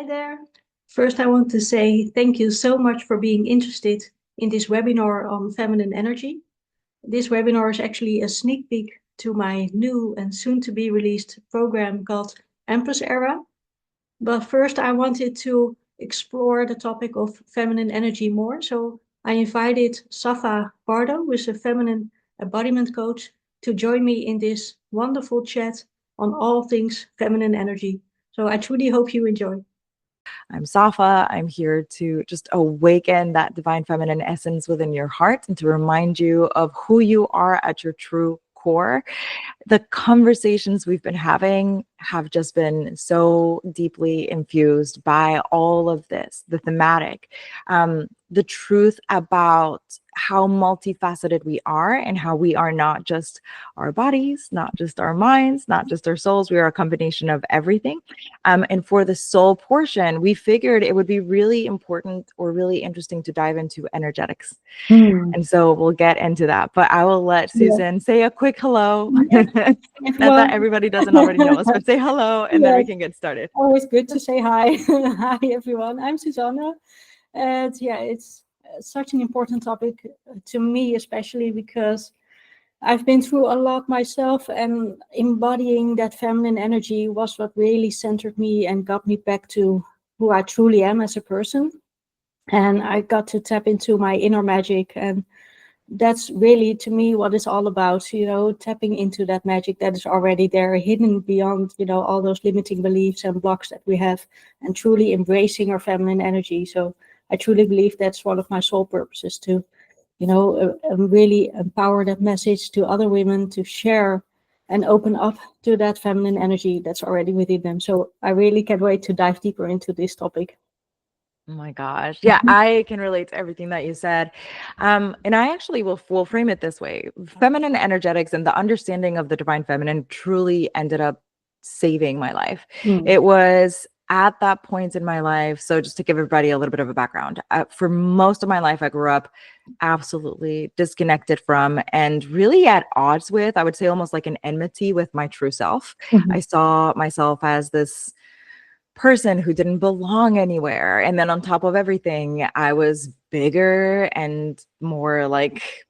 there. First, I want to say thank you so much for being interested in this webinar on feminine energy. This webinar is actually a sneak peek to my new and soon to be released program called Empress Era. But first, I wanted to explore the topic of feminine energy more. So I invited Sapha Pardo, who is a feminine embodiment coach, to join me in this wonderful chat on all things feminine energy. So I truly hope you enjoy. I'm Sapha. I'm here to just awaken that divine feminine essence within your heart and to remind you of who you are at your true core. The conversations we've been having have just been so deeply infused by all of this, the thematic, the truth about how multifaceted we are and how we are not just our bodies, not just our minds, not just our souls. We are a combination of everything. And for the soul portion, we figured it would be really important or really interesting to dive into energetics. And so we'll get into that. But I will let Susanne say a quick hello. Not that everybody doesn't already know us, but say hello and then we can get started. Always good to say hi. Hi, everyone. I'm Susanne. And it's such an important topic to me, especially because I've been through a lot myself, and embodying that feminine energy was what really centered me and got me back to who I truly am as a person. And I got to tap into my inner magic, and that's really, to me, what it's all about, tapping into that magic that is already there, hidden beyond, all those limiting beliefs and blocks that we have, and truly embracing our feminine energy. So I truly believe that's one of my soul purposes, to really empower that message to other women to share and open up to that feminine energy that's already within them. So I really can't wait to dive deeper into this topic. Oh my gosh. Yeah, I can relate to everything that you said. And I actually will frame it this way. Feminine energetics and the understanding of the divine feminine truly ended up saving my life. It was at that point in my life. So just to give everybody a little bit of a background, for most of my life, I grew up absolutely disconnected from and really at odds with, I would say almost like an enmity with my true self. I saw myself as this person who didn't belong anywhere. And then on top of everything, I was bigger and more like,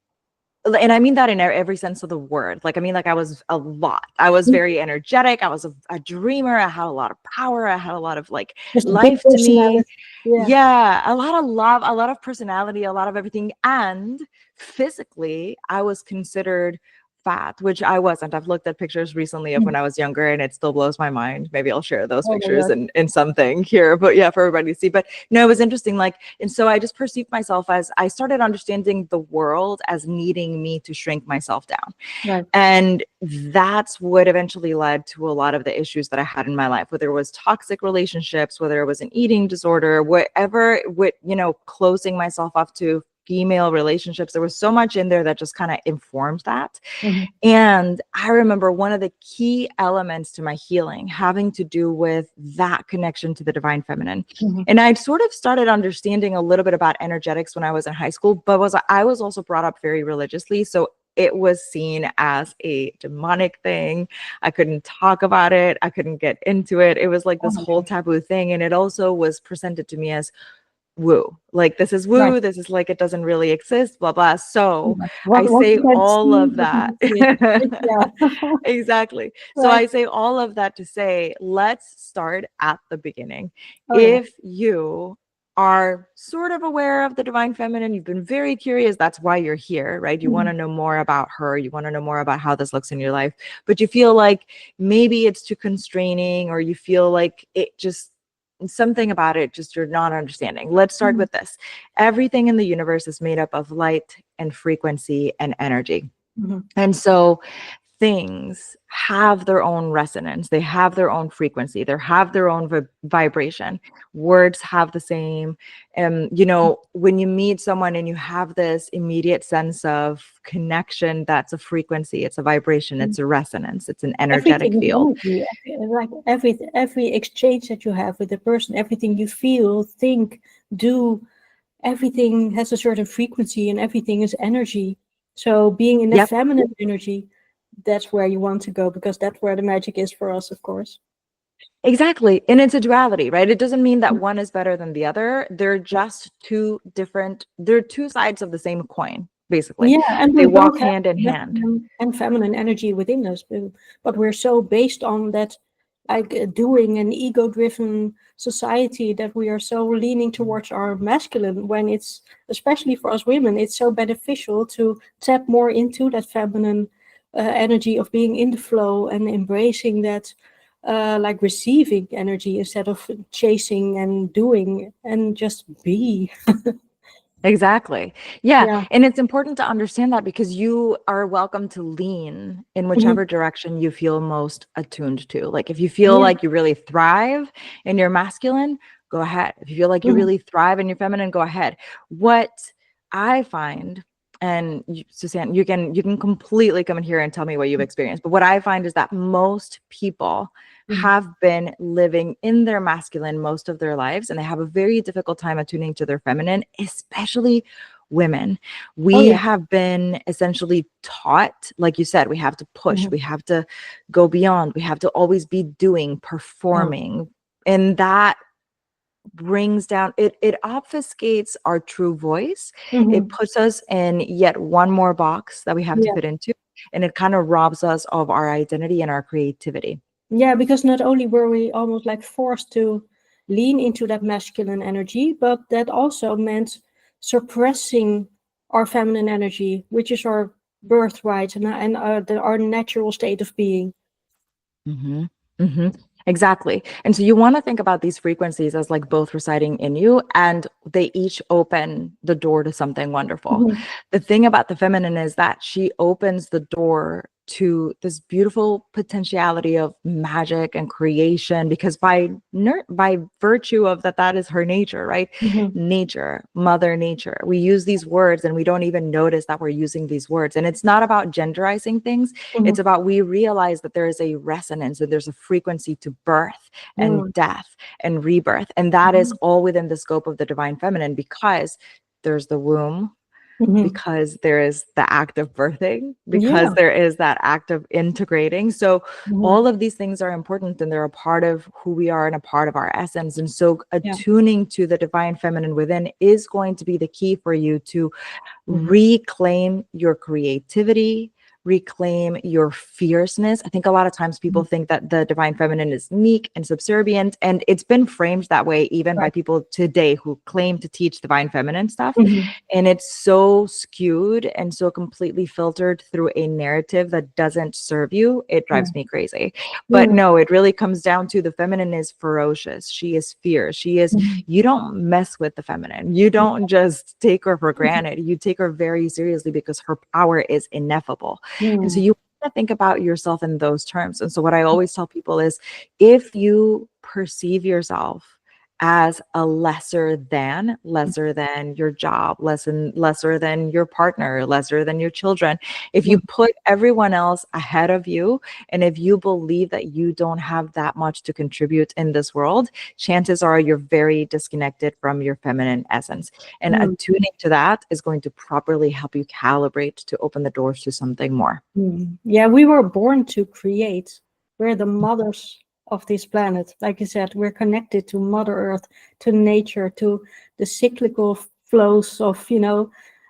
and I mean that in every sense of the word. Like, I mean, like I was a lot. I was very energetic. I was a dreamer. I had a lot of power. I had a lot of like life to me. Yeah, a lot of love, a lot of personality, a lot of everything. And physically, I was considered fat, which I wasn't. I've looked at pictures recently of when I was younger and it still blows my mind. Maybe I'll share those pictures in something here, but yeah, for everybody to see. But no, it was interesting. Like, and so I just perceived myself as, I started understanding the world as needing me to shrink myself down. Right. And that's what eventually led to a lot of the issues that I had in my life, whether it was toxic relationships, whether it was an eating disorder, whatever, closing myself off to female relationships. There was so much in there that just kind of informed that. And I remember one of the key elements to my healing having to do with that connection to the divine feminine. And I'd sort of started understanding a little bit about energetics when I was in high school, but I was also brought up very religiously. So it was seen as a demonic thing. I couldn't talk about it. I couldn't get into it. It was like this whole taboo thing. And it also was presented to me as woo, like this is woo, right. This is like, it doesn't really exist, blah blah. So I say all of that. Exactly. Right. So I say all of that to say, let's start at the beginning. If you are sort of aware of the divine feminine, you've been very curious, that's why you're here, right? You want to know more about her, you want to know more about how this looks in your life, but you feel like maybe it's too constraining, or you feel like it just, something about it just you're not understanding. Let's start with this. Everything in the universe is made up of light and frequency and energy. And so things have their own resonance, they have their own frequency, they have their own vibration. Words have the same. And when you meet someone and you have this immediate sense of connection, that's a frequency, it's a vibration, it's a resonance, it's an energetic field. Like every exchange that you have with the person, everything you feel, think, do, everything has a certain frequency and everything is energy. So being in the feminine energy, that's where you want to go, because that's where the magic is for us, of course. Exactly. And it's a duality, right? It doesn't mean that one is better than the other. They're just they're two sides of the same coin, basically. Yeah, and They we walk both have hand in hand. masculine and feminine energy within us, but we're so based on that, like doing an ego-driven society, that we are so leaning towards our masculine, when it's, especially for us women, it's so beneficial to tap more into that feminine energy of being in the flow and embracing that, like receiving energy instead of chasing and doing, and just be. Exactly. Yeah. Yeah. And it's important to understand that because you are welcome to lean in Mhm. whichever direction you feel most attuned to. Like if you feel Yeah. like you really thrive in your masculine, go ahead. If you feel like you Mhm. really thrive in your feminine, go ahead. What I find, and Susanne, you can completely come in here and tell me what you've experienced. But what I find is that most people Mhm. have been living in their masculine most of their lives, and they have a very difficult time attuning to their feminine, especially women. Oh We yeah. have been essentially taught, like you said, we have to push, Mhm. we have to go beyond, we have to always be doing, Yeah. performing. And that brings down it obfuscates our true voice. It Mhm. puts us in yet one more box that we have to Yeah. fit into, and it kind of robs us of our identity and our creativity. Yeah, because not only were we almost like forced to lean into that masculine energy, but that also meant suppressing our feminine energy, which is our birthright and our natural state of being. Mm-hmm. Mm-hmm. Exactly. And so you want to think about these frequencies as like both residing in you, and they each open the door to something wonderful. Mhm. The thing about the feminine is that she opens the door to this beautiful potentiality of magic and creation, because by virtue of that is her nature, right? Mhm. Nature, mother nature. We use these words and we don't even notice that we're using these words. And it's not about genderizing things. Mhm. It's about we realize that there is a resonance and there's a frequency to birth and Mhm. death and rebirth. And that is Mhm. all within the scope of the divine feminine, because there's the womb, Mhm. because there is the act of birthing, because Yeah. there is that act of integrating. So Mhm. all of these things are important and they're a part of who we are and a part of our essence. And so Yeah. attuning to the divine feminine within is going to be the key for you to Mhm. reclaim your creativity, reclaim your fierceness. I think a lot of times people Mhm. think that the divine feminine is meek and subservient, and it's been framed that way even by Right. people today who claim to teach divine feminine stuff. Mhm. And it's so skewed and so completely filtered through a narrative that doesn't serve you. It Yeah. drives me crazy. But Yeah. no, it really comes down to the feminine is ferocious. She is fierce. She is, Mhm. you don't mess with the feminine. You don't just take her for granted. You take her very seriously because her power is ineffable. And so Mhm. you want to think about yourself in those terms. And so what I always tell people is if you perceive yourself as a lesser than your job, lesser than your partner, lesser than your children, if you Mhm. put everyone else ahead of you, and if you believe that you don't have that much to contribute in this world, chances are you're very disconnected from your feminine essence. And Mhm. attuning to that is going to properly help you calibrate to open the doors to something more. Yeah, we were born to create. We're the mothers of this planet. Like you said, we're connected to Mother Earth, to nature, to the cyclical flows of,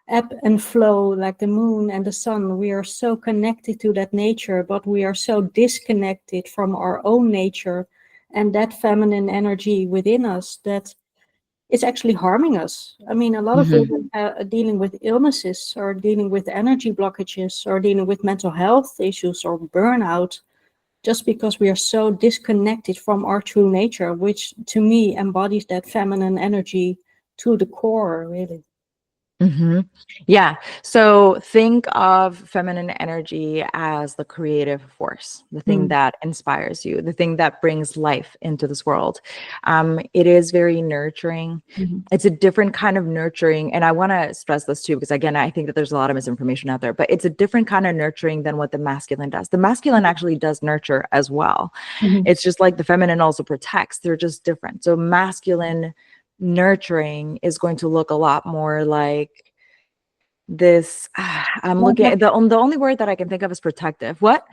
ebb and flow, like the moon and the sun. We are so connected to that nature, but we are so disconnected from our own nature and that feminine energy within us that it's actually harming us. I mean, a lot of Mhm. women are dealing with illnesses or dealing with energy blockages or dealing with mental health issues or burnout just because we are so disconnected from our true nature, which to me embodies that feminine energy to the core, really. Hmm. Yeah. So think of feminine energy as the creative force, the thing Mm. that inspires you, the thing that brings life into this world. It is very nurturing. Mhm. It's a different kind of nurturing. And I want to stress this too, because again, I think that there's a lot of misinformation out there, but it's a different kind of nurturing than what the masculine does. The masculine actually does nurture as well. Mhm. It's just like the feminine also protects. They're just different. So masculine nurturing is going to look a lot more like this I'm Like looking at the only word that I can think of is protective. What?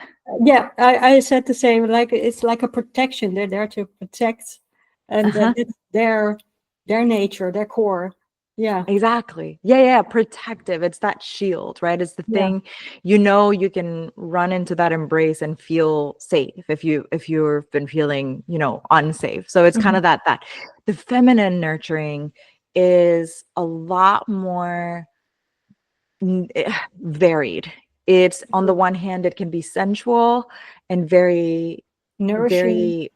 yeah, I said the same. Like it's like a protection. They're there to protect, and Uh-huh. that's their nature, their core. Yeah, Exactly. Yeah, protective. It's that shield, right? It's the yeah, thing, you can run into that embrace and feel safe if you've been feeling, unsafe. So it's kind mhm. of that the feminine nurturing is a lot more varied. It's on the one hand, it can be sensual and very, Nourishing. very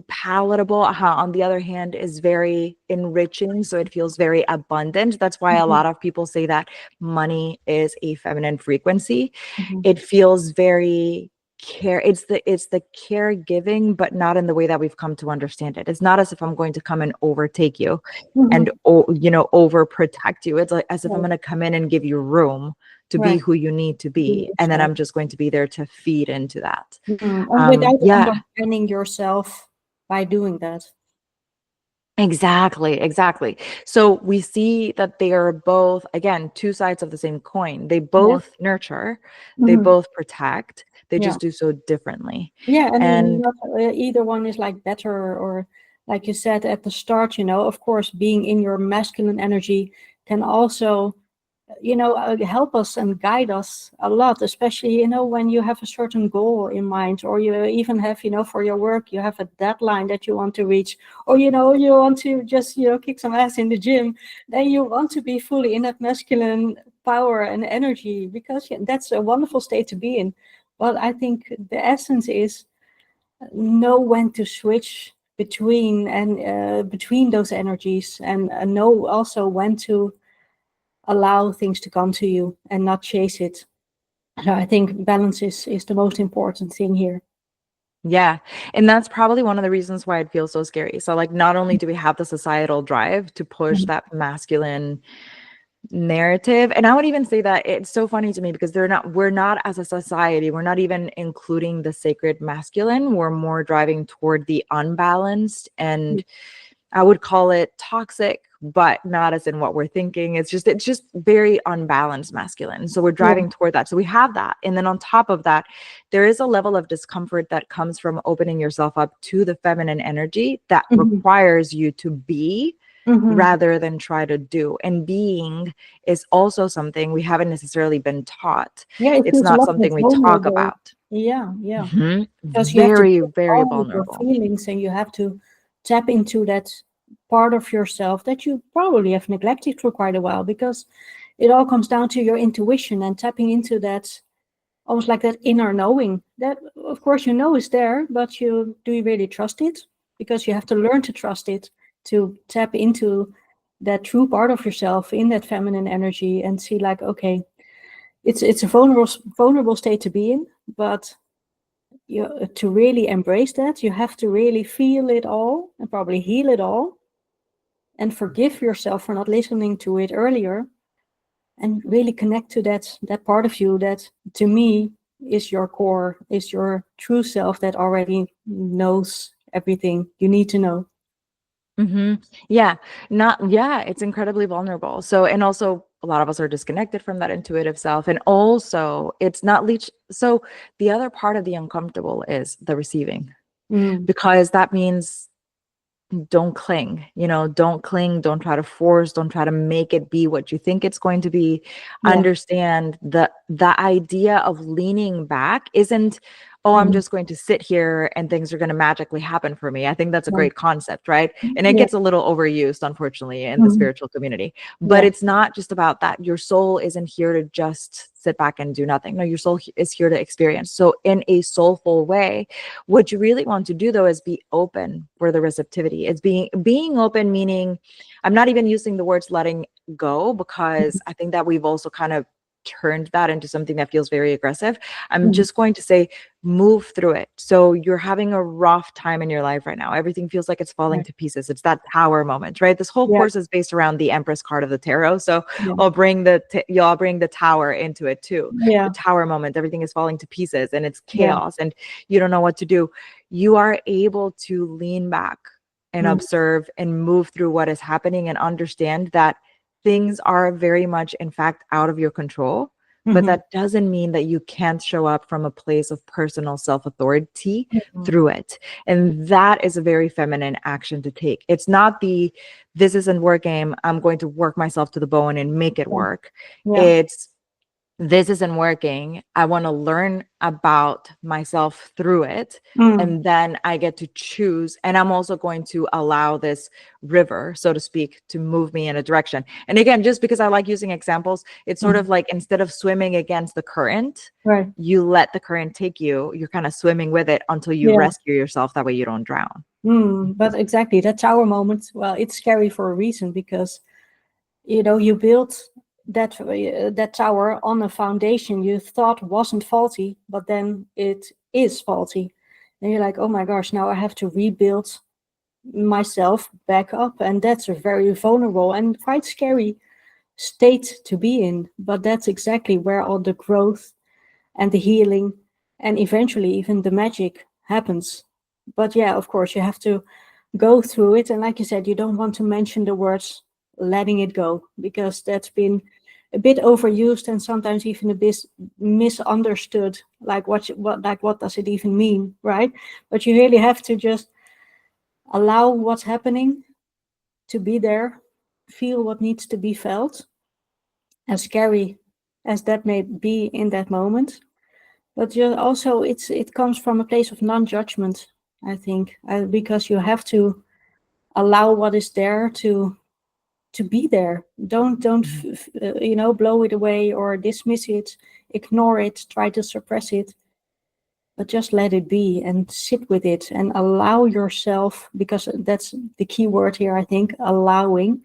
palatable. On the other hand, is very enriching. So it feels very abundant. That's why a Mhm, lot of people say that money is a feminine frequency. mhm, It feels very it's the caregiving, but not in the way that we've come to understand it. It's not as if I'm going to come and overtake you and mhm. overprotect you. It's like as if I'm Right, going to come in and give you room to be right. who you need to Be be, and then yourself. I'm just going to be there to feed into that. And without Yeah. undermining yourself by doing that. Exactly. So we see that they are both, again, two sides of the same coin. They Yeah. both nurture, they Mhm. both protect, they Yeah. just do so differently. Yeah, and And not either one is like better or like you said at the start, of course, being in your masculine energy can also, help us and guide us a lot, especially, when you have a certain goal in mind, or you even have, for your work, you have a deadline that you want to reach, or, you want to just, kick some ass in the gym, then you want to be fully in that masculine power and energy because yeah, that's a wonderful state to be in. But I think the essence is know when to switch between those energies and know also when to allow things to come to you and not chase it. So I think balance is the most important thing here. yeah, and that's probably one of the reasons why it feels so scary. So, like, not only do we have the societal drive to push Mhm. that masculine narrative, and I would even say that it's so funny to me because we're not, as a society, we're not even including the sacred masculine. We're more driving toward the unbalanced, and I would call it toxic, but not as in what we're thinking. It's just very unbalanced masculine. So we're Yeah. driving toward that. So we have that. And then on top of that, there is a level of discomfort that comes from opening yourself up to the feminine energy that Hmm. requires you to be Hmm. rather than try to do. And being is also something we haven't necessarily been taught. Yeah, it It's feels a not lot more something we talk vulnerable. about. Yeah, yeah. Because you have to Very, deal with very all of your vulnerable. feelings and you have to tap into that part of yourself that you probably have neglected for quite a while because it all comes down to your intuition and tapping into that almost like that inner knowing that of course is there, but you really trust it? Because you have to learn to trust it to tap into that true part of yourself in that feminine energy and see like, okay, it's a vulnerable state to be in, but to really embrace that, you have to really feel it all and probably heal it all and forgive yourself for not listening to it earlier and really connect to that part of you that to me is your core, is your true self that already knows everything you need to know. Yeah, not yeah, it's incredibly vulnerable. So, and also a lot of us are disconnected from that intuitive self. And also it's not leech. So the other part of the uncomfortable is the receiving, Mm, because that means don't cling, don't try to force, don't try to make it be what you think it's going to be. yeah. Understand the idea of leaning back isn't, oh, I'm Mhm. just going to sit here and things are going to magically happen for me. I think that's a Yeah. great concept, right? And it Yeah. gets a little overused, unfortunately, in the Mhm. spiritual community. But Yeah. it's not just about that. Your soul isn't here to just sit back and do nothing. No, your soul is here to experience. So in a soulful way, what you really want to do, though, is be open for the receptivity. It's being open, meaning I'm not even using the words letting go, because I think that we've also kind of turned that into something that feels very aggressive. I'm Mhm. just going to say move through it. So you're having a rough time in your life right now. Everything feels like it's falling Right. to pieces. It's that tower moment, right? This whole Yeah. course is based around the Empress card of the tarot. So Yeah. y'all bring the tower into it too. The Yeah. tower moment, everything is falling to pieces and it's Yeah. chaos and you don't know what to do. You are able to lean back and Mm. observe and move through what is happening and understand that things are very much, in fact, out of your control. But Mhm. that doesn't mean that you can't show up from a place of personal self-authority Mhm. through it. And that is a very feminine action to take. It's not the, this isn't working, I'm going to work myself to the bone and make it Yeah. work. Yeah. It's, this isn't working. I want to learn about myself through it. Mm. And then I get to choose. And I'm also going to allow this river, so to speak, to move me in a direction. And again, just because I like using examples, it's sort Mhm. of like instead of swimming against the current, Right. you let the current take you. You're kind of swimming with it until you Yeah. rescue yourself. That way you don't drown. But exactly, that's our moment. Well, it's scary for a reason because you built that tower on a foundation you thought wasn't faulty, but then it is faulty, and you're like, oh my gosh, now I have to rebuild myself back up, and that's a very vulnerable and quite scary state to be in. But that's exactly where all the growth and the healing and eventually even the magic happens. But yeah, of course, you have to go through it. And like you said, you don't want to mention the words letting it go because that's been a bit overused and sometimes even a bit misunderstood. Like what does it even mean, right? But you really have to just allow what's happening to be there, feel what needs to be felt, as scary as that may be in that moment. But also, it comes from a place of non-judgment, I think, because you have to allow what is there to be there. Don't Mhm. blow it away or dismiss it, ignore it, try to suppress it, but just let it be and sit with it and allow yourself, because that's the key word here, I think, allowing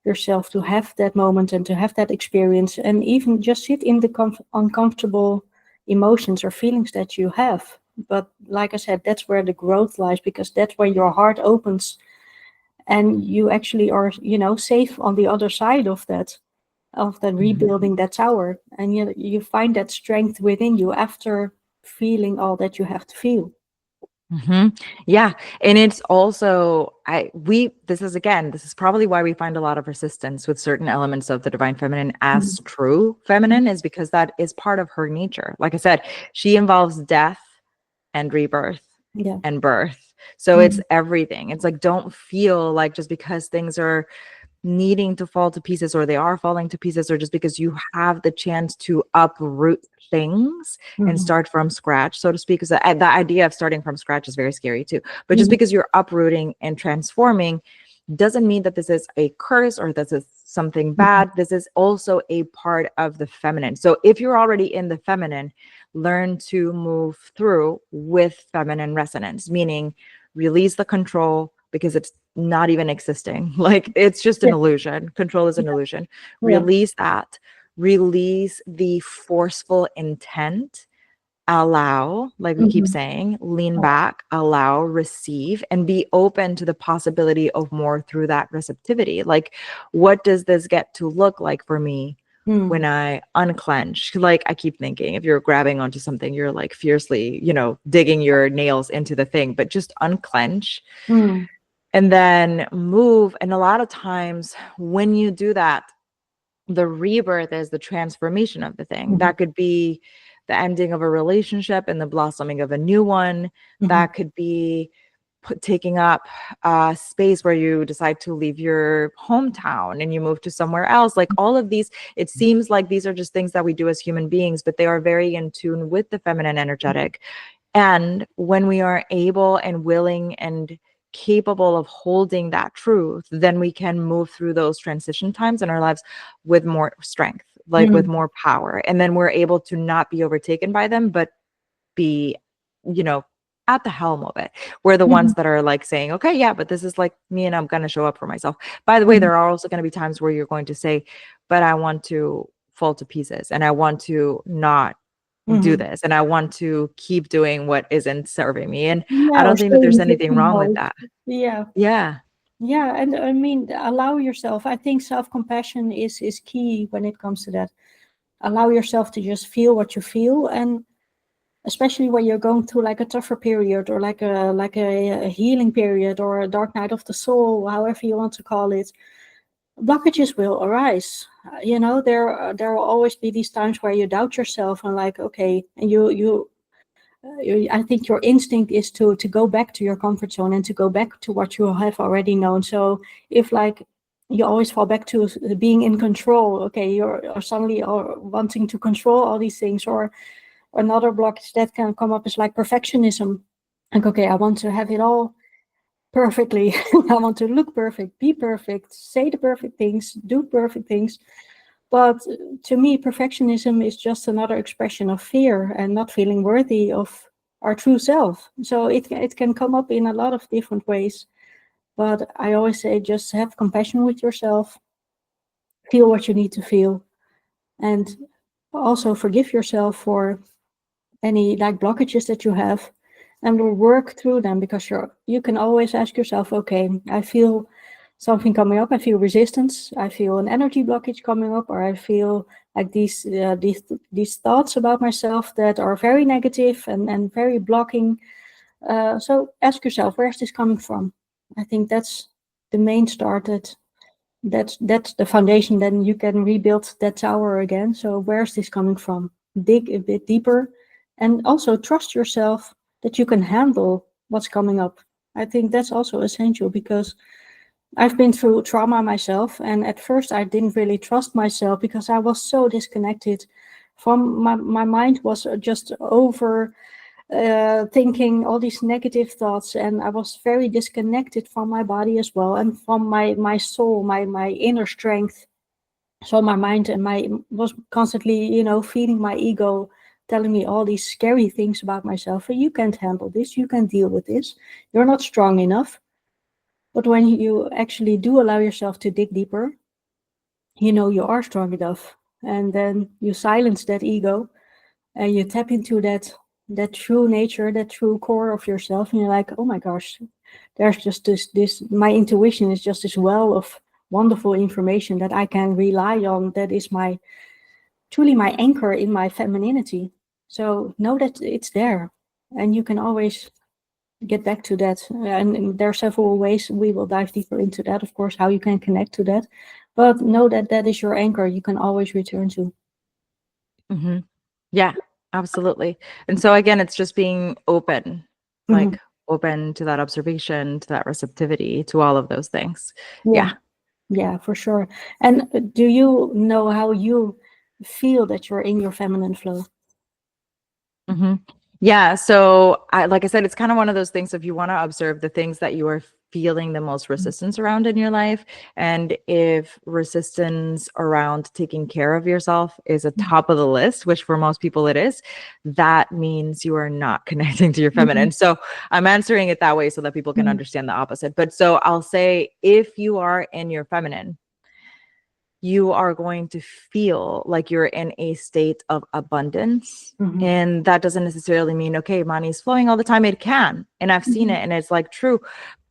yourself to have that moment and to have that experience and even just sit in the uncomfortable emotions or feelings that you have. But like I said, that's where the growth lies, because that's when your heart opens and you actually are, safe on the other side of that Mhm. rebuilding that tower, and you find that strength within you after feeling all that you have to feel. Yeah. And it's also, this is again, this is probably why we find a lot of resistance with certain elements of the divine feminine as Mhm. true feminine, is because that is part of her nature. Like I said, she involves death and rebirth Yeah. and birth. So it's Mhm. everything. It's like, don't feel like just because things are needing to fall to pieces or they are falling to pieces, or just because you have the chance to uproot things and Mhm. start from scratch, so to speak, because the idea of starting from scratch is very scary too. But just Mhm. because you're uprooting and transforming doesn't mean that this is a curse or this is something Mhm. bad. This is also a part of the feminine. So if you're already in the feminine, learn to move through with feminine resonance, meaning release the control because it's not even existing. Like, it's just an Yeah. illusion. Control is an illusion. Yeah. Release that. Release the forceful intent. Allow, like we keep Mhm. saying, lean back, allow, receive, and be open to the possibility of more through that receptivity. Like, what does this get to look like for me when Mm. I unclench? Like, I keep thinking, if you're grabbing onto something, you're like fiercely, digging your nails into the thing, but just unclench Mm. and then move. And a lot of times when you do that, the rebirth is the transformation of the thing. Mhm. That could be the ending of a relationship and the blossoming of a new one. Mhm. That could be taking up a space where you decide to leave your hometown and you move to somewhere else. Like, all of these, it seems like these are just things that we do as human beings, but they are very in tune with the feminine energetic. And when we are able and willing and capable of holding that truth, then we can move through those transition times in our lives with more strength, like with Mm. more power. And then we're able to not be overtaken by them, but be, you know, at the helm of it. We're the ones Mhm. that are like saying, okay, yeah, but this is like me and I'm going to show up for myself. By the way, Mhm. there are also going to be times where you're going to say, but I want to fall to pieces and I want to not do Mhm. this and I want to keep doing what isn't serving me. And I Yeah, or don't think that there's staying anything victim wrong with mode. that. Yeah. Yeah. Yeah, and I mean, allow yourself. I think self-compassion is key when it comes to that. Allow yourself to just feel what you feel, and especially when you're going through like a tougher period or like a healing period or a dark night of the soul, however you want to call it. blockages will arise. There will always be these times where you doubt yourself and like, okay, and I think your instinct is to go back to your comfort zone and to go back to what you have already known. So if like you always fall back to being in control, okay, you're suddenly wanting to control all these things, or another blockage that can come up is like perfectionism. Like, okay, I want to have it all perfectly. I want to look perfect, be perfect, say the perfect things, do perfect things. But to me, perfectionism is just another expression of fear and not feeling worthy of our true self. So it can come up in a lot of different ways. But I always say just have compassion with yourself, feel what you need to feel, and also forgive yourself for any like blockages that you have, and we'll work through them, because you can always ask yourself, okay, I feel something coming up, I feel resistance, I feel an energy blockage coming up, or I feel like these thoughts about myself that are very negative and very blocking. So ask yourself, where's this coming from? I think that's the main start. That's the foundation. Then you can rebuild that tower again. So where's this coming from? Dig a bit deeper, and also trust yourself that you can handle what's coming up. I think that's also essential, because I've been through trauma myself, and at first I didn't really trust myself because I was so disconnected from my mind was just over thinking all these negative thoughts, and I was very disconnected from my body as well, and from my soul, my inner strength. So my mind and my was constantly, feeding my ego, telling me all these scary things about myself. You can't handle this, you can't deal with this, you're not strong enough. But when you actually do allow yourself to dig deeper, you are strong enough, and then you silence that ego and you tap into that true nature, that true core of yourself, and you're like, oh my gosh, there's just this my intuition is just this well of wonderful information that I can rely on, that is truly my anchor in my femininity. So know that it's there, and you can always get back to that. And there are several ways, we will dive deeper into that, of course, how you can connect to that. But know that that is your anchor, you can always return to. Mm-hmm. Yeah, absolutely. And so again, it's just being open, Mhm. like open to that observation, to that receptivity, to all of those things. Yeah. Yeah. Yeah, for sure. And do you know how you feel that you're in your feminine flow? Hmm. Yeah. So like I said, it's kind of one of those things. If you want to observe the things that you are feeling the most resistance around in your life, and if resistance around taking care of yourself is a top of the list, which for most people it is, that means you are not connecting to your Mhm. feminine. So I'm answering it that way so that people can Mhm. understand the opposite. But so I'll say, if you are in your feminine, you are going to feel like you're in a state of abundance. Mhm. And that doesn't necessarily mean, okay, money's flowing all the time. It can. And I've seen Mhm. it and it's like true.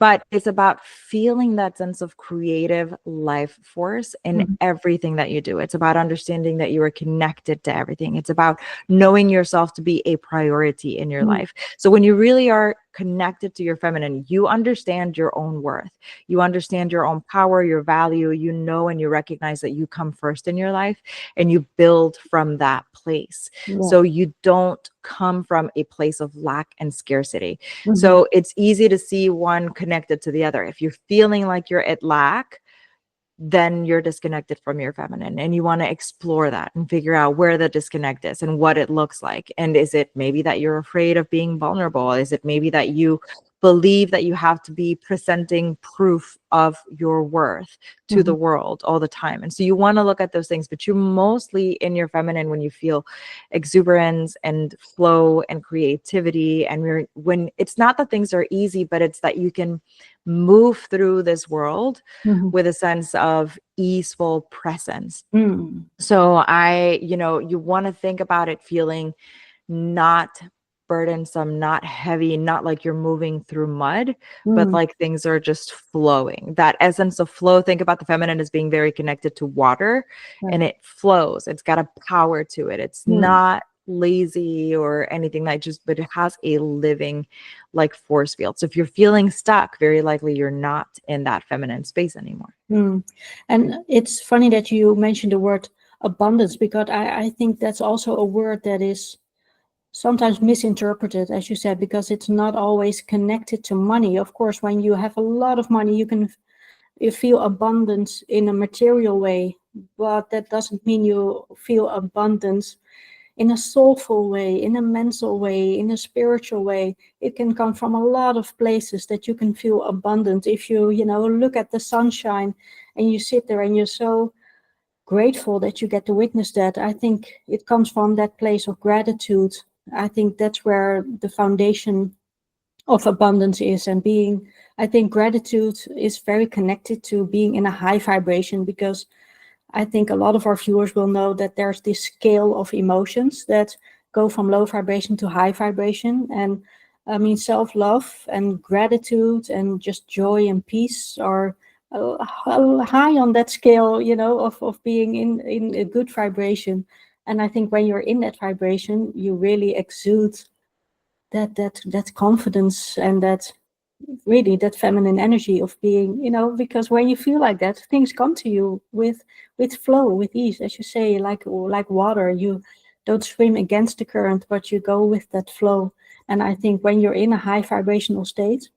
But it's about feeling that sense of creative life force in Mhm. everything that you do. It's about understanding that you are connected to everything. It's about knowing yourself to be a priority in your Mhm. life. So when you really are connected to your feminine, you understand your own worth. You understand your own power, your value. You know, and you recognize that you come first in your life, and you build from that place. Yeah. So you don't come from a place of lack and scarcity. Mhm. So it's easy to see one connected to the other. If you're feeling like you're at lack, then you're disconnected from your feminine, and you want to explore that and figure out where the disconnect is and what it looks like. And is it maybe that you're afraid of being vulnerable? Is it maybe that you believe that you have to be presenting proof of your worth to the Mhm. world all the time? And so you want to look at those things, but you're mostly in your feminine when you feel exuberance and flow and creativity. And when it's not that things are easy, but it's that you can move through this world Mhm. with a sense of easeful presence. Mhm. So you want to think about it feeling not burdensome, not heavy, not like you're moving through mud, but Mhm. like things are just flowing. That essence of flow, think about the feminine as being very connected to water, Right. and it flows. It's got a power to it. It's Mhm. not lazy or anything that just, but it has a living like force field. So if you're feeling stuck, very likely you're not in that feminine space anymore. And it's funny that you mentioned the word abundance, because I think that's also a word that is sometimes misinterpreted, as you said, because it's not always connected to money. Of course, when you have a lot of money, you feel abundance in a material way, but that doesn't mean you feel abundance in a soulful way, in a mental way, in a spiritual way. It can come from a lot of places that you can feel abundant. If you look at the sunshine and you sit there and you're so grateful that you get to witness that, I think it comes from that place of gratitude. I think that's where the foundation of abundance is. And I think gratitude is very connected to being in a high vibration, because I think a lot of our viewers will know that there's this scale of emotions that go from low vibration to high vibration. And I mean, self-love and gratitude and just joy and peace are high on that scale, of being in a good vibration. And I think when you're in that vibration, you really exude that confidence and that really that feminine energy of being, because when you feel like that, things come to you with flow, with ease, as you say, like water. You don't swim against the current, but you go with that flow. And I think when you're in a high vibrational state,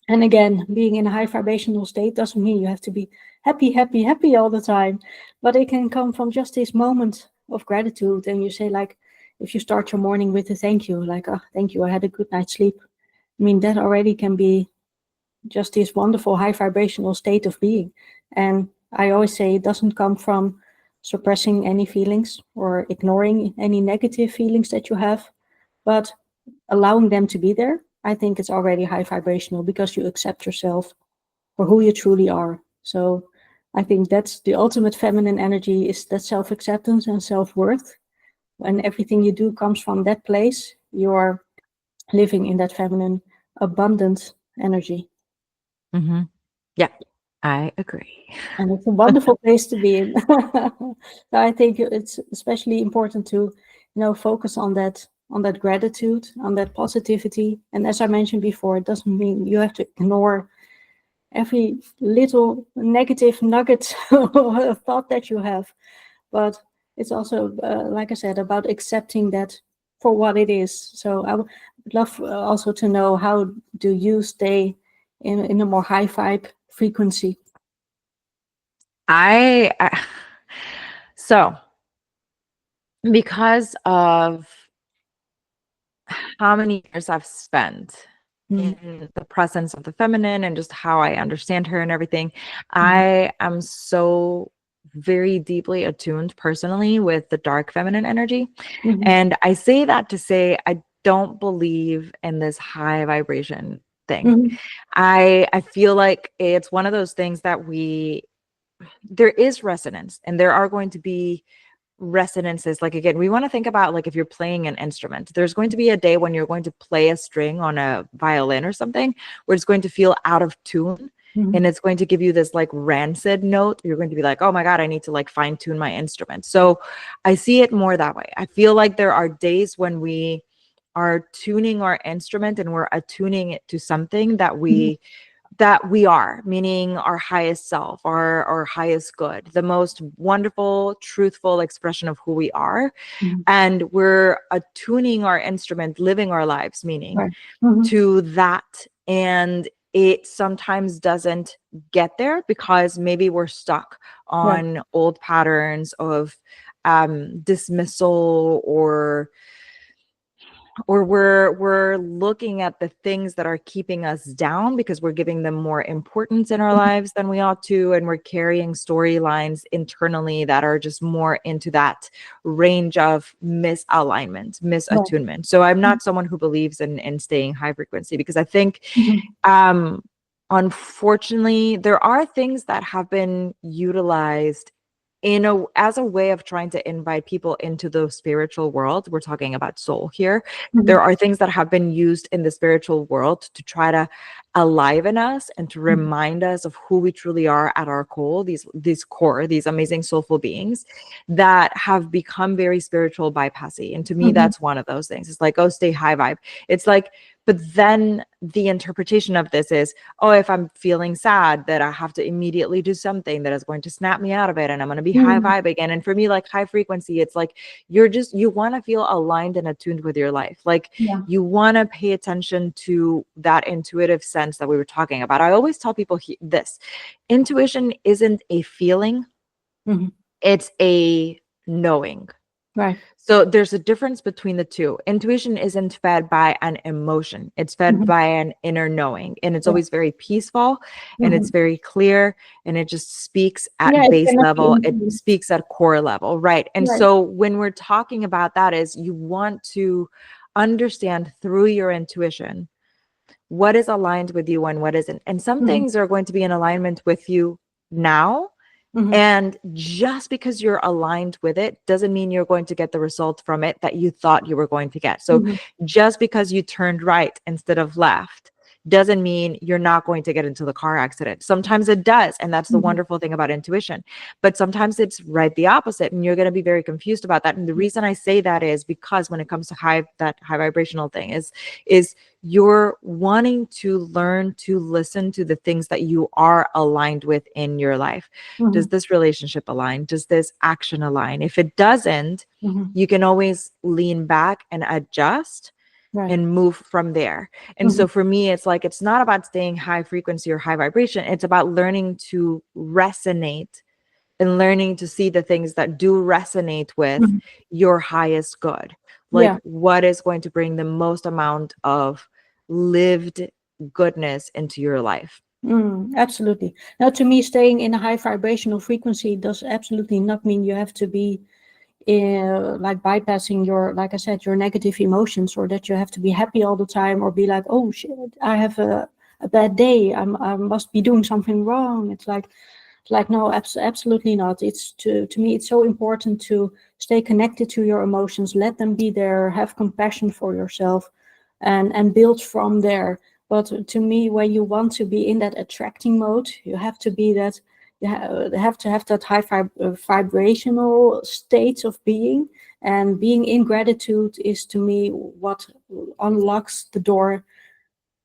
and again, being in a high vibrational state doesn't mean you have to be happy, happy, happy all the time, but it can come from just this moment of gratitude. And you say, like, if you start your morning with a thank you, like, oh, thank you, I had a good night's sleep. I mean, that already can be just this wonderful high vibrational state of being. And I always say it doesn't come from suppressing any feelings or ignoring any negative feelings that you have, but allowing them to be there. I think it's already high vibrational, because you accept yourself for who you truly are. So I think that's the ultimate feminine energy, is that self-acceptance and self-worth. When everything you do comes from that place, you're living in that feminine, abundant energy. Mm-hmm. Yeah, I agree. And it's a wonderful place to be in. So I think it's especially important to, focus on that gratitude, on that positivity. And as I mentioned before, it doesn't mean you have to ignore every little negative nugget of thought that you have, but it's also, like I said, about accepting that for what it is. So I would love also to know, how do you stay in a more high vibe frequency? I so because of how many years I've spent in the presence of the feminine and just how I understand her and everything, I am so very deeply attuned personally with the dark feminine energy. And I say that to say I don't believe in this high vibration thing. I feel like it's one of those things that there is resonance, and there are going to be resonances. Like, again, we want to think about, like, if you're playing an instrument, there's going to be a day when you're going to play a string on a violin or something where it's going to feel out of tune, and it's going to give you this like rancid note. You're going to be like, oh my God, I need to like fine tune my instrument. So I see it more that way. I feel like there are days when we are tuning our instrument and we're attuning it to something that we are, meaning our highest self, our highest good, the most wonderful, truthful expression of who we are. And we're attuning our instrument, living our lives, meaning to that. And it sometimes doesn't get there because maybe we're stuck on old patterns of dismissal, or we're looking at the things that are keeping us down because we're giving them more importance in our lives than we ought to, and we're carrying storylines internally that are just more into that range of misalignment, misattunement. So I'm not someone who believes in staying high frequency, because I think unfortunately there are things that have been utilized as a way of trying to invite people into the spiritual world. We're talking about soul here. Mhm. There are things that have been used in the spiritual world to try to aliven us and to Mhm. remind us of who we truly are at our core, these amazing soulful beings that have become very spiritual bypassy. And to me, Mhm. that's one of those things. It's like, oh, stay high vibe. It's like, but then the interpretation of this is, oh, if I'm feeling sad, that I have to immediately do something that is going to snap me out of it, and I'm going to be high Mhm. vibe again. And for me, like high frequency, it's like you want to feel aligned and attuned with your life. Like Yeah. you want to pay attention to that intuitive sense that we were talking about. I always tell people this: intuition isn't a feeling, Mhm. it's a knowing. Right. So there's a difference between the two. Intuition isn't fed by an emotion. It's fed Mhm. by an inner knowing. And it's Yeah. always very peaceful, and it's Mhm. very clear, and it just speaks Yeah, at it base cannot be level. It influenced. speaks at core level, right? And Right. so when we're talking about that, is you want to understand through your intuition what is aligned with you and what isn't. And some Mhm. things are going to be in alignment with you now, Mhm. and just because you're aligned with it doesn't mean you're going to get the result from it that you thought you were going to get. So Mhm. just because you turned right instead of left doesn't mean you're not going to get into the car accident. Sometimes it does. And that's the Mhm. wonderful thing about intuition. But sometimes it's right the opposite. And you're going to be very confused about that. And the reason I say that is because when it comes to that high vibrational thing is you're wanting to learn to listen to the things that you are aligned with in your life. Does Mhm. this relationship align? Does this action align? If it doesn't, Mhm. you can always lean back and adjust Right. and move from there. And Mhm. so for me, it's like, it's not about staying high frequency or high vibration. It's about learning to resonate and learning to see the things that do resonate with Mhm. your highest good. Like Yeah. what is going to bring the most amount of lived goodness into your life. Absolutely. Now, to me, staying in a high vibrational frequency does absolutely not mean you have to be like bypassing your, like I said, your negative emotions, or that you have to be happy all the time, or be like, oh shit, I have a bad day. I must be doing something wrong. It's like no, absolutely not. It's to me, it's so important to stay connected to your emotions, let them be there, have compassion for yourself, and build from there. But to me, when you want to be in that attracting mode, you have to be that. You have to have that high vibrational state of being, and being in gratitude is to me what unlocks the door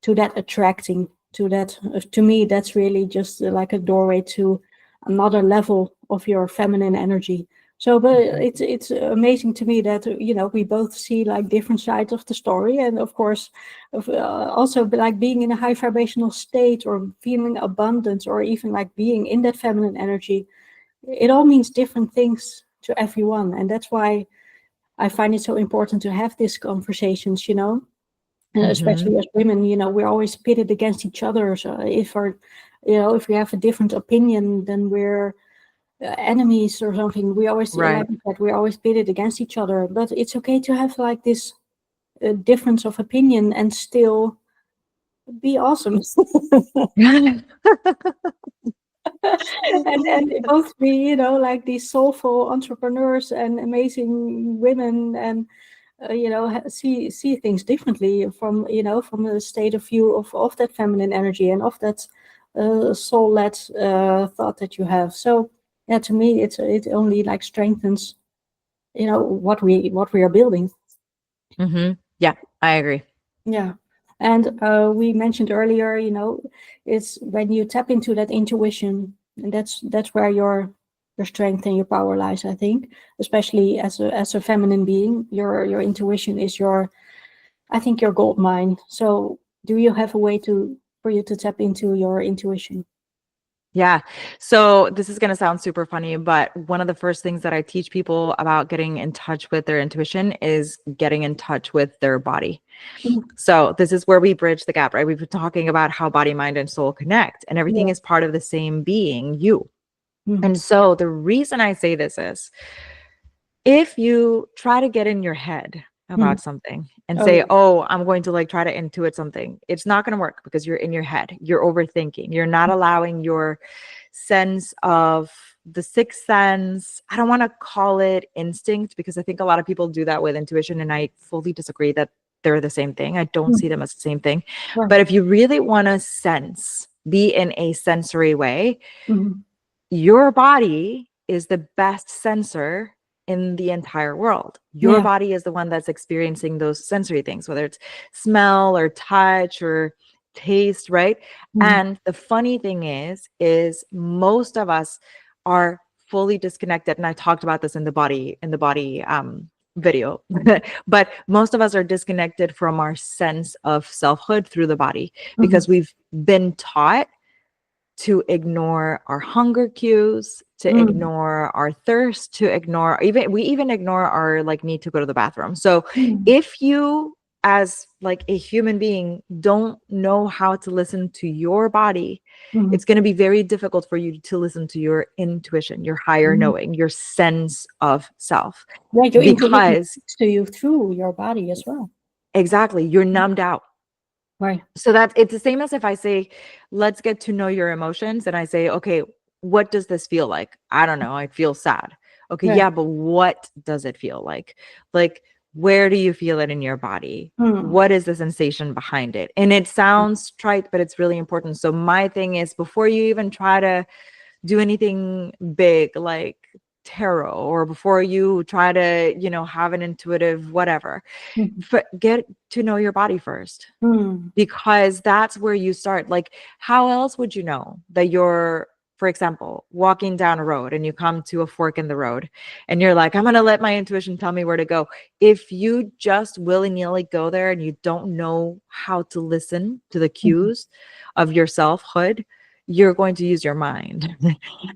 to that attracting, to that to me that's really just like a doorway to another level of your feminine energy. So but Mhm. it's amazing to me that we both see like different sides of the story, and of course also like being in a high vibrational state, or feeling abundance, or even like being in that feminine energy, it all means different things to everyone. And that's why I find it so important to have these conversations, Mhm. especially as women, we're always pitted against each other. So if we have a different opinion, then we're enemies or something. We always, Right. like I said, we're always pitted against each other. But it's okay to have like this difference of opinion and still be awesome. and both be, like these soulful entrepreneurs and amazing women, and see things differently from a state of view of that feminine energy, and of that soul-led thought that you have. So yeah, to me it only like strengthens what we are building. Yeah, I agree. Yeah. And we mentioned earlier, it's when you tap into that intuition, and that's where your strength and your power lies, I think. Especially as a feminine being, your intuition is I think your gold mine. So do you have a way for you to tap into your intuition? Yeah. So this is going to sound super funny, but one of the first things that I teach people about getting in touch with their intuition is getting in touch with their body. Mhm. So this is where we bridge the gap, right? We've been talking about how body, mind, and soul connect, and everything Yeah. is part of the same being, you. Mhm. And so the reason I say this is, if you try to get in your head Mhm. about something and Oh say, yeah. oh, I'm going to like try to intuit something, it's not going to work because you're in your head. You're overthinking. You're not allowing your sense of the sixth sense. I don't want to call it instinct because I think a lot of people do that with intuition, and I fully disagree that they're the same thing. I don't see them as the same thing. Right. But if you really want to sense, be in a sensory way, Mm-hmm. your body is the best sensor in the entire world. Your Yeah. body is the one that's experiencing those sensory things, whether it's smell or touch or taste, right? Mm-hmm. And the funny thing is most of us are fully disconnected. And I talked about this in the body video, but most of us are disconnected from our sense of selfhood through the body because we've been taught to ignore our hunger cues, to ignore our thirst, to ignore we even ignore our like need to go to the bathroom. So if you as like a human being don't know how to listen to your body, it's going to be very difficult for you to listen to your intuition, your higher knowing, your sense of self. Right, your intuition Because speaks to you through your body as well. exactly, you're numbed out. Right. So that it's the same as if I say, let's get to know your emotions. And I say, okay, what does this feel like? I don't know. I feel sad. Okay. Yeah. Yeah. But what does it feel like? Like, where do you feel it in your body? What is the sensation behind it? And it sounds trite, but it's really important. So my thing is before you even try to do anything big like tarot, or before you try to, have an intuitive whatever, get to know your body first. Because that's where you start. Like, how else would you know that you're, for example, walking down a road and you come to a fork in the road and you're like, I'm going to let my intuition tell me where to go. If you just willy-nilly go there and you don't know how to listen to the cues of your selfhood, you're going to use your mind.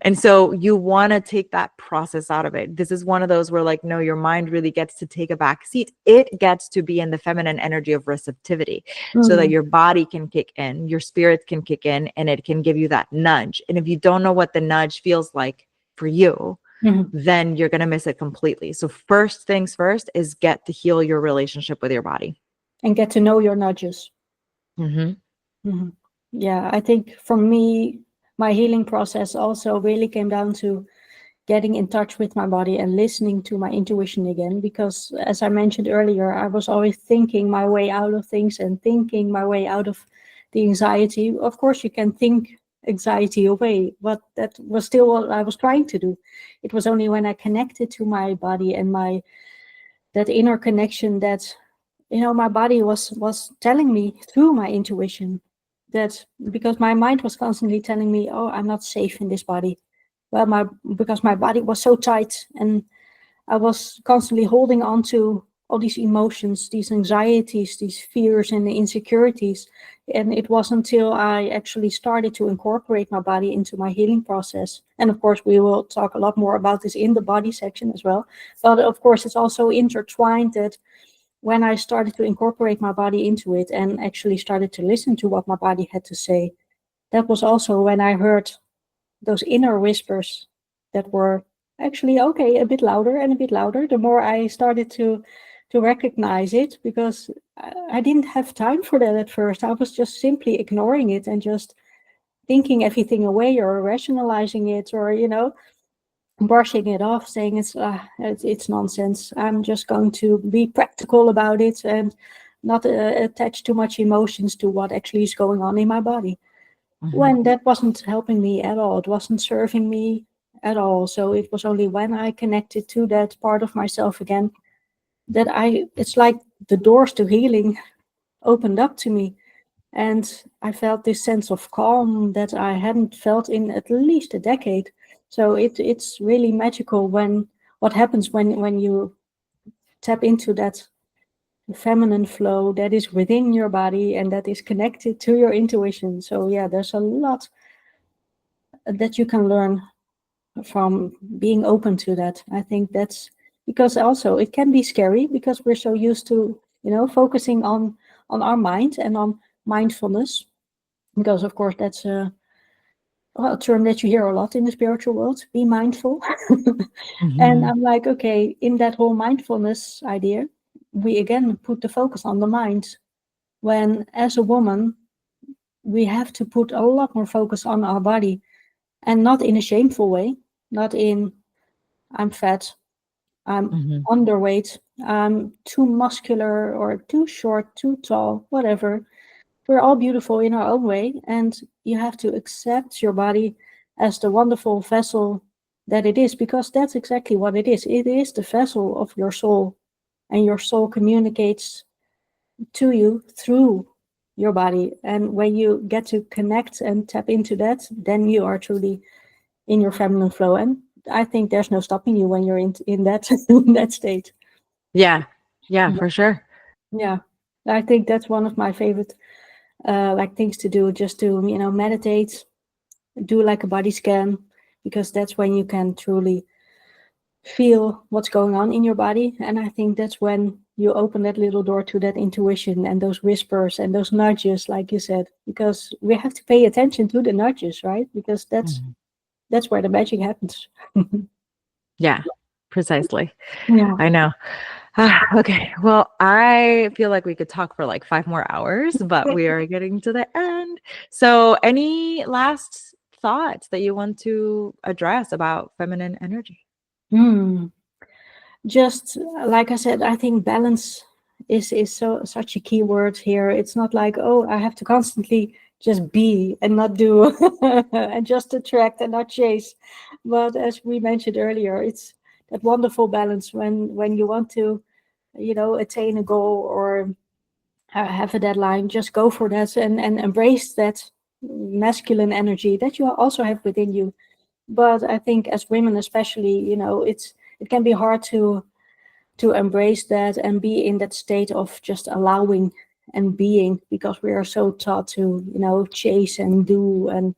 And so you want to take that process out of it. This is one of those where like, no, your mind really gets to take a back seat. It gets to be in the feminine energy of receptivity so that your body can kick in, your spirit can kick in, and it can give you that nudge. And if you don't know what the nudge feels like for you, then you're going to miss it completely. So first things first is get to heal your relationship with your body. And get to know your nudges. Yeah, I think for me, my healing process also really came down to getting in touch with my body and listening to my intuition again. Because as I mentioned earlier, I was always thinking my way out of things and thinking my way out of the anxiety. Of course, you can think anxiety away, but that was still what I was trying to do. It was only when I connected to my body and that inner connection that my body was telling me through my intuition, that because my mind was constantly telling me, oh, I'm not safe in this body. Well, because my body was so tight and I was constantly holding on to all these emotions, these anxieties, these fears and the insecurities. And it wasn't until I actually started to incorporate my body into my healing process. And of course, we will talk a lot more about this in the body section as well. But of course, it's also intertwined that when I started to incorporate my body into it and actually started to listen to what my body had to say, that was also when I heard those inner whispers that were actually, okay, a bit louder and a bit louder. The more I started to recognize it, because I didn't have time for that at first. I was just simply ignoring it and just thinking everything away or rationalizing it, or brushing it off, saying it's nonsense. I'm just going to be practical about it and not attach too much emotions to what actually is going on in my body. When that wasn't helping me at all, it wasn't serving me at all. So it was only when I connected to that part of myself again that it's like the doors to healing opened up to me. And I felt this sense of calm that I hadn't felt in at least a decade. So it's really magical what happens when you tap into that feminine flow that is within your body and that is connected to your intuition. So yeah, there's a lot that you can learn from being open to that. I think that's because also it can be scary because we're so used to focusing on our mind and on mindfulness, because of course that's a term that you hear a lot in the spiritual world, be mindful. And I'm like, okay, in that whole mindfulness idea, we again put the focus on the mind, when as a woman we have to put a lot more focus on our body, and not in a shameful way, not in I'm fat, I'm Mhm. underweight, I'm too muscular or too short, too tall, whatever. We're all beautiful in our own way, and you have to accept your body as the wonderful vessel that it is, because that's exactly what it is. It is the vessel of your soul, and your soul communicates to you through your body. And when you get to connect and tap into that, then you are truly in your feminine flow. And I think there's no stopping you when you're in that in that state. Yeah. Yeah, for sure. Yeah, I think that's one of my favorite like things to do. Just to meditate, do like a body scan, because that's when you can truly feel what's going on in your body. And I think that's when you open that little door to that intuition and those whispers and those nudges, like you said, because we have to pay attention to the nudges, right? Because Mhm. that's where the magic happens. Yeah, precisely. Yeah. I know. Okay. Well, I feel like we could talk for like 5 more hours, but we are getting to the end. So, any last thoughts that you want to address about feminine energy? Hmm. Just like I said, I think balance is such a key word here. It's not like, oh, I have to constantly just be and not do and just attract and not chase. But as we mentioned earlier, it's that wonderful balance when you want to, attain a goal or have a deadline, just go for that and embrace that masculine energy that you also have within you. But I think as women especially, it can be hard to embrace that and be in that state of just allowing and being, because we are so taught to chase and do, and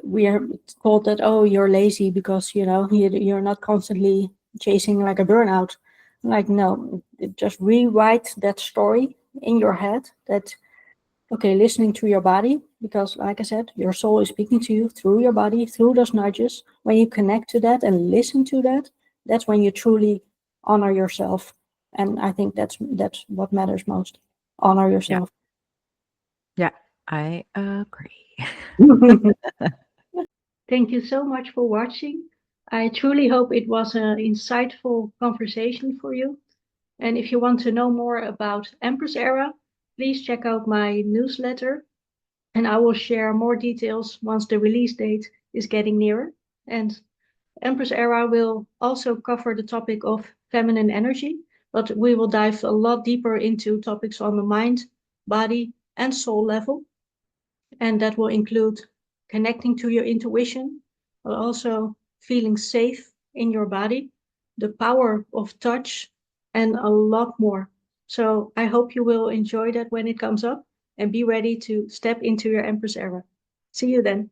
we are told that, oh, you're lazy because you're not constantly chasing like a burnout. Like, no, just rewrite that story in your head that, okay, listening to your body, because like I said, your soul is speaking to you through your body, through those nudges. When you connect to that and listen to that, that's when you truly honor yourself. And I think that's what matters most. Honor Yeah. yourself. Yeah, I agree. Thank you so much for watching. I truly hope it was an insightful conversation for you. And if you want to know more about Empress Era, please check out my newsletter, and I will share more details once the release date is getting nearer. And Empress Era will also cover the topic of feminine energy, but we will dive a lot deeper into topics on the mind, body, and soul level. And that will include connecting to your intuition, but also feeling safe in your body, the power of touch, and a lot more. So I hope you will enjoy that when it comes up and be ready to step into your Empress Era. See you then.